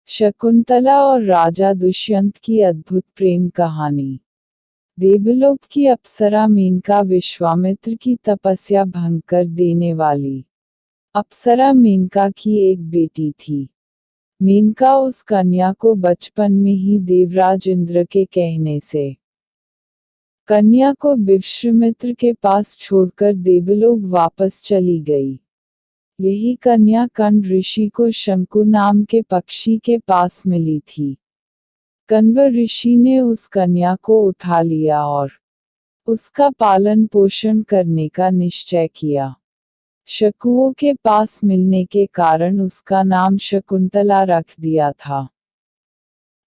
शकुंतला और राजा दुष्यंत की अद्भुत प्रेम कहानी। देवलोक की अप्सरा मेनका विश्वामित्र की तपस्या भंग कर देने वाली अप्सरा मेनका की एक बेटी थी। मेनका उस कन्या को बचपन में ही देवराज इंद्र के कहने से कन्या को विश्वामित्र के पास छोड़कर देवलोक वापस चली गई। यही कन्या कण्व ऋषि को शंकु नाम के पक्षी के पास मिली थी। कण्व ऋषि ने उस कन्या को उठा लिया और उसका पालन पोषण करने का निश्चय किया। शकुओं के पास मिलने के कारण उसका नाम शकुंतला रख दिया था।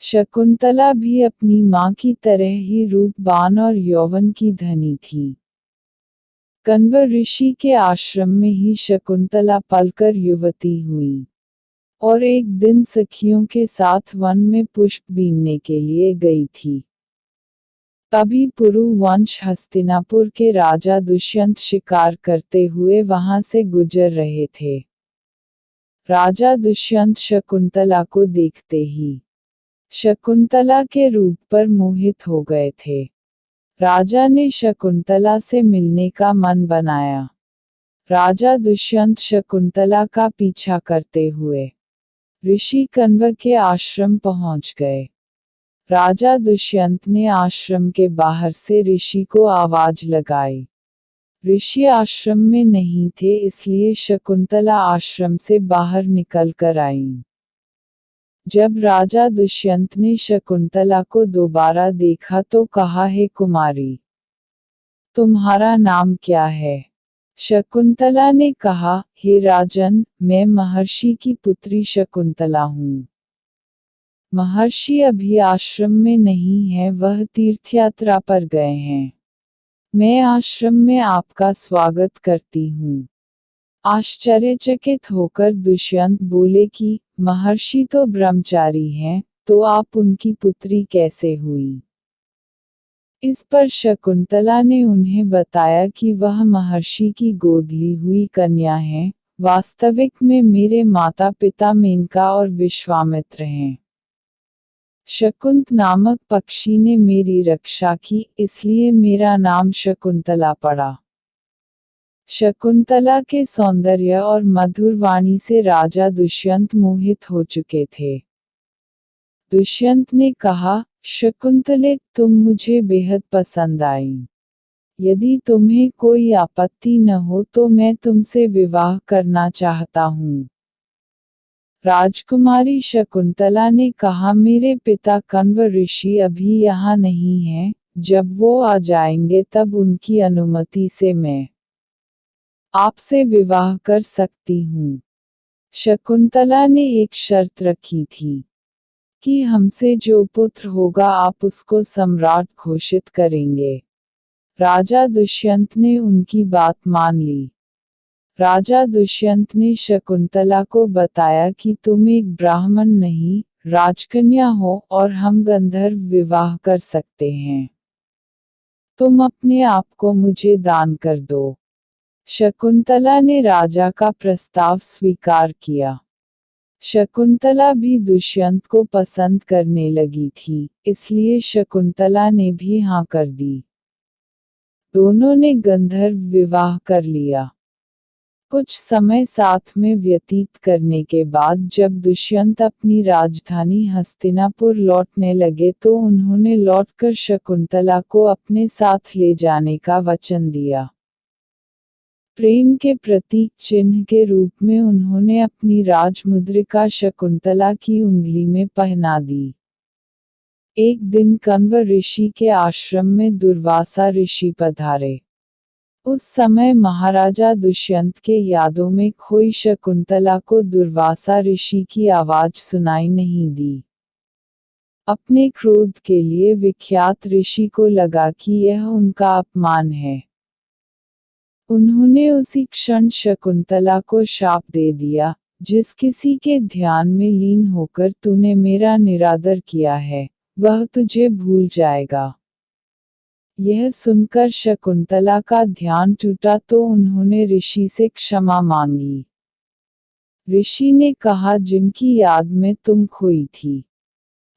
शकुंतला भी अपनी मां की तरह ही रूपवान और यौवन की धनी थी। कण्व ऋषि के आश्रम में ही शकुंतला पलकर युवती हुई और एक दिन सखियों के साथ वन में पुष्प बीनने के लिए गई थी। तभी पुरु वंश हस्तिनापुर के राजा दुष्यंत शिकार करते हुए वहां से गुजर रहे थे। राजा दुष्यंत शकुंतला को देखते ही शकुंतला के रूप पर मोहित हो गए थे। राजा ने शकुंतला से मिलने का मन बनाया। राजा दुष्यंत शकुंतला का पीछा करते हुए ऋषि कण्व के आश्रम पहुंच गए। राजा दुष्यंत ने आश्रम के बाहर से ऋषि को आवाज लगाई। ऋषि आश्रम में नहीं थे, इसलिए शकुंतला आश्रम से बाहर निकल कर आईं। जब राजा दुष्यंत ने शकुंतला को दोबारा देखा तो कहा, हे कुमारी, तुम्हारा नाम क्या है? शकुंतला ने कहा, हे राजन, मैं महर्षि की पुत्री शकुंतला हूँ। महर्षि अभी आश्रम में नहीं है, वह तीर्थयात्रा पर गए हैं। मैं आश्रम में आपका स्वागत करती हूँ। आश्चर्यचकित होकर दुष्यंत बोले कि महर्षि तो ब्रह्मचारी हैं, तो आप उनकी पुत्री कैसे हुई? इस पर शकुंतला ने उन्हें बताया कि वह महर्षि की गोद ली हुई कन्या है। वास्तविक में मेरे माता पिता मेनका और विश्वामित्र हैं। शकुंत नामक पक्षी ने मेरी रक्षा की, इसलिए मेरा नाम शकुंतला पड़ा। शकुंतला के सौंदर्य और मधुर वाणी से राजा दुष्यंत मोहित हो चुके थे। दुष्यंत ने कहा, शकुंतले, तुम मुझे बेहद पसंद आई। यदि तुम्हें कोई आपत्ति न हो तो मैं तुमसे विवाह करना चाहता हूँ। राजकुमारी शकुंतला ने कहा, मेरे पिता कण्व ऋषि अभी यहाँ नहीं हैं, जब वो आ जाएंगे तब उनकी अनुमति से मैं आपसे विवाह कर सकती हूँ। शकुंतला ने एक शर्त रखी थी कि हमसे जो पुत्र होगा आप उसको सम्राट घोषित करेंगे। राजा दुष्यंत ने उनकी बात मान ली। राजा दुष्यंत ने शकुंतला को बताया कि तुम एक ब्राह्मण नहीं, राजकन्या हो और हम गंधर्व विवाह कर सकते हैं। तुम अपने आप को मुझे दान कर दो। शकुंतला ने राजा का प्रस्ताव स्वीकार किया। शकुंतला भी दुष्यंत को पसंद करने लगी थी, इसलिए शकुंतला ने भी हाँ कर दी। दोनों ने गंधर्व विवाह कर लिया। कुछ समय साथ में व्यतीत करने के बाद जब दुष्यंत अपनी राजधानी हस्तिनापुर लौटने लगे तो उन्होंने लौटकर शकुंतला को अपने साथ ले जाने का वचन दिया। प्रेम के प्रतीक चिन्ह के रूप में उन्होंने अपनी राजमुद्रिका शकुंतला की उंगली में पहना दी। एक दिन कण्व ऋषि के आश्रम में दुर्वासा ऋषि पधारे। उस समय महाराजा दुष्यंत के यादों में खोई शकुंतला को दुर्वासा ऋषि की आवाज सुनाई नहीं दी। अपने क्रोध के लिए विख्यात ऋषि को लगा कि यह उनका अपमान है। उन्होंने उसी क्षण शकुंतला को शाप दे दिया, जिस किसी के ध्यान में लीन होकर तूने मेरा निरादर किया है, वह तुझे भूल जाएगा। यह सुनकर शकुंतला का ध्यान टूटा तो उन्होंने ऋषि से क्षमा मांगी। ऋषि ने कहा, जिनकी याद में तुम खोई थी,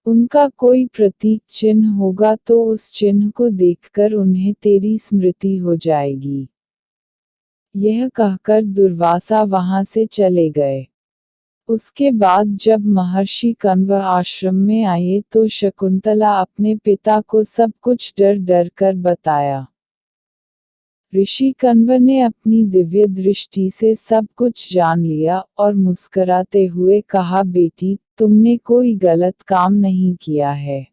उनका कोई प्रतीक चिन्ह होगा तो उस चिन्ह को देखकर उन्हें तेरी स्मृति हो जाएगी। यह कहकर दुर्वासा वहां से चले गए। उसके बाद जब महर्षि कण्व आश्रम में आए तो शकुंतला अपने पिता को सब कुछ डर डर कर बताया। ऋषि कण्व ने अपनी दिव्य दृष्टि से सब कुछ जान लिया और मुस्कुराते हुए कहा, बेटी, तुमने कोई गलत काम नहीं किया है।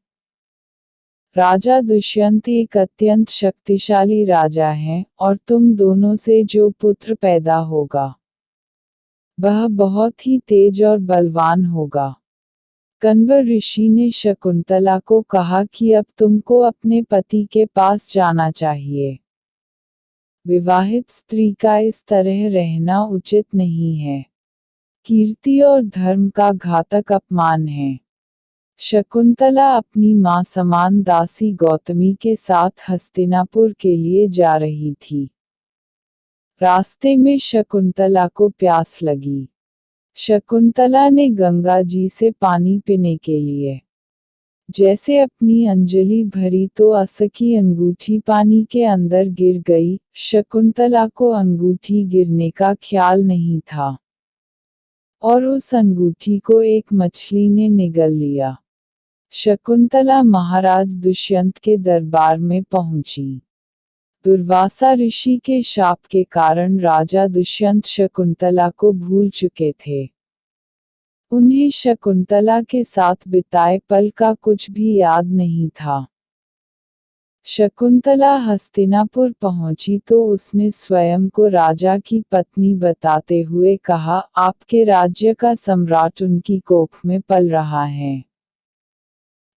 राजा दुष्यंत एक अत्यंत शक्तिशाली राजा हैं, और तुम दोनों से जो पुत्र पैदा होगा वह बहुत ही तेज और बलवान होगा। कण्व ऋषि ने शकुंतला को कहा कि अब तुमको अपने पति के पास जाना चाहिए। विवाहित स्त्री का इस तरह रहना उचित नहीं है। कीर्ति और धर्म का घातक अपमान है। शकुंतला अपनी मां समान दासी गौतमी के साथ हस्तिनापुर के लिए जा रही थी। रास्ते में शकुंतला को प्यास लगी। शकुंतला ने गंगा जी से पानी पीने के लिए जैसे अपनी अंजलि भरी तो असकी अंगूठी पानी के अंदर गिर गई। शकुंतला को अंगूठी गिरने का ख्याल नहीं था और उस अंगूठी को एक मछली ने निगल लिया। शकुंतला महाराज दुष्यंत के दरबार में पहुंची। दुर्वासा ऋषि के शाप के कारण राजा दुष्यंत शकुंतला को भूल चुके थे। उन्हें शकुंतला के साथ बिताए पल का कुछ भी याद नहीं था। शकुंतला हस्तिनापुर पहुंची तो उसने स्वयं को राजा की पत्नी बताते हुए कहा, आपके राज्य का सम्राट उनकी कोख में पल रहा है।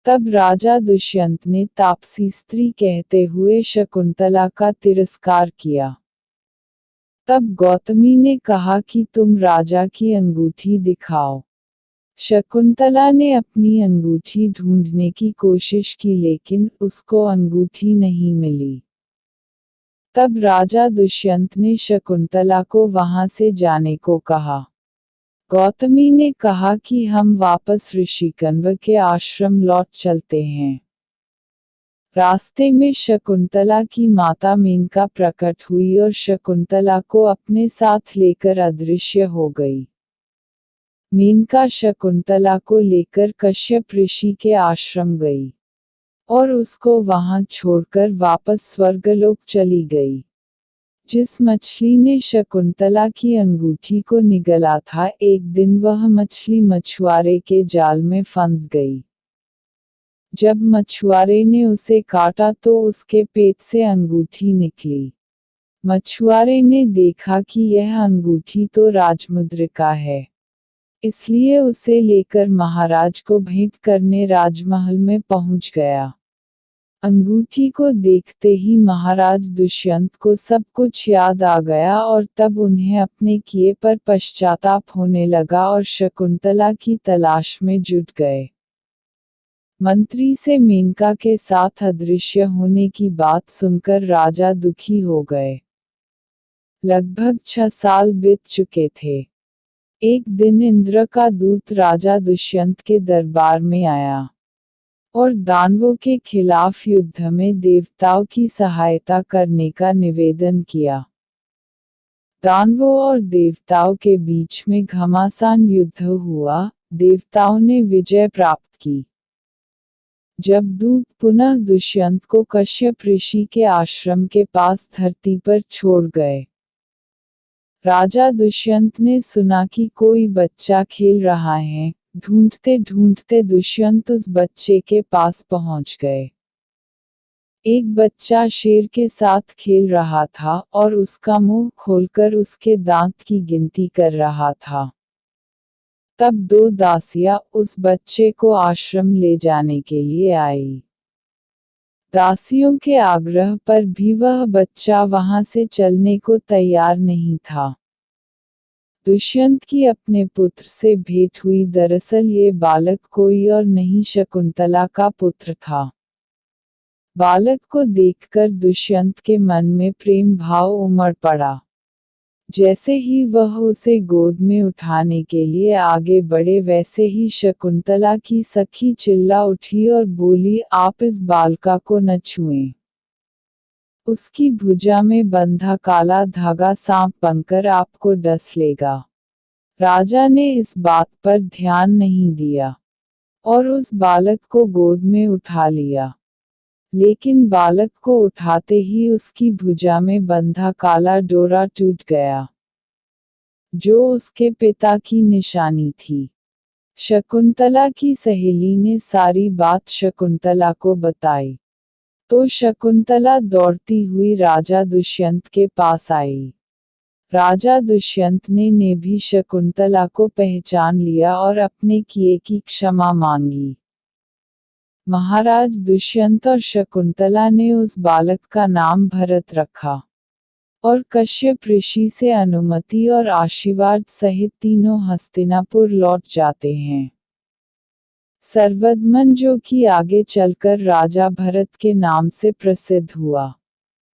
तब राजा दुष्यंत ने तापसी स्त्री कहते हुए शकुंतला का तिरस्कार किया। तब गौतमी ने कहा कि तुम राजा की अंगूठी दिखाओ। शकुंतला ने अपनी अंगूठी ढूंढने की कोशिश की लेकिन उसको अंगूठी नहीं मिली। तब राजा दुष्यंत ने शकुंतला को वहां से जाने को कहा। गौतमी ने कहा कि हम वापस ऋषि कण्व के आश्रम लौट चलते हैं। रास्ते में शकुंतला की माता मेनका प्रकट हुई और शकुंतला को अपने साथ लेकर अदृश्य हो गई। मेनका शकुंतला को लेकर कश्यप ऋषि के आश्रम गई और उसको वहां छोड़कर वापस स्वर्गलोक चली गई। जिस मछली ने शकुंतला की अंगूठी को निगला था, एक दिन वह मछली मछुआरे के जाल में फंस गई। जब मछुआरे ने उसे काटा तो उसके पेट से अंगूठी निकली। मछुआरे ने देखा कि यह अंगूठी तो राजमुद्रिका है, इसलिए उसे लेकर महाराज को भेंट करने राजमहल में पहुंच गया। अंगूठी को देखते ही महाराज दुष्यंत को सब कुछ याद आ गया और तब उन्हें अपने किए पर पश्चाताप होने लगा और शकुंतला की तलाश में जुट गए। मंत्री से मेनका के साथ अदृश्य होने की बात सुनकर राजा दुखी हो गए। लगभग 6 साल बीत चुके थे। एक दिन इंद्र का दूत राजा दुष्यंत के दरबार में आया और दानवों के खिलाफ युद्ध में देवताओं की सहायता करने का निवेदन किया। दानवों और देवताओं के बीच में घमासान युद्ध हुआ। देवताओं ने विजय प्राप्त की। जब दूत पुनः दुष्यंत को कश्यप ऋषि के आश्रम के पास धरती पर छोड़ गए। राजा दुष्यंत ने सुना कि कोई बच्चा खेल रहा है। ढूंढते ढूंढते दुष्यंत उस बच्चे के पास पहुंच गए। एक बच्चा शेर के साथ खेल रहा था और उसका मुंह खोलकर उसके दांत की गिनती कर रहा था। तब 2 दासियां उस बच्चे को आश्रम ले जाने के लिए आई। दासियों के आग्रह पर भी वह बच्चा वहां से चलने को तैयार नहीं था। दुष्यंत की अपने पुत्र से भेंट हुई। दरअसल ये बालक कोई और नहीं शकुंतला का पुत्र था। बालक को देखकर दुष्यंत के मन में प्रेम भाव उमड़ पड़ा। जैसे ही वह उसे गोद में उठाने के लिए आगे बढ़े वैसे ही शकुंतला की सखी चिल्ला उठी और बोली, आप इस बालका को न छुएं। उसकी भुजा में बंधा काला धागा सांप बनकर आपको डस लेगा। राजा ने इस बात पर ध्यान नहीं दिया और उस बालक को गोद में उठा लिया। लेकिन बालक को उठाते ही उसकी भुजा में बंधा काला डोरा टूट गया, जो उसके पिता की निशानी थी। शकुंतला की सहेली ने सारी बात शकुंतला को बताई, तो शकुंतला दौड़ती हुई राजा दुष्यंत के पास आई। राजा दुष्यंत ने भी शकुंतला को पहचान लिया और अपने किए की क्षमा मांगी। महाराज दुष्यंत और शकुंतला ने उस बालक का नाम भरत रखा और कश्यप ऋषि से अनुमति और आशीर्वाद सहित तीनों हस्तिनापुर लौट जाते हैं। सर्वदमन जो कि आगे चलकर राजा भरत के नाम से प्रसिद्ध हुआ।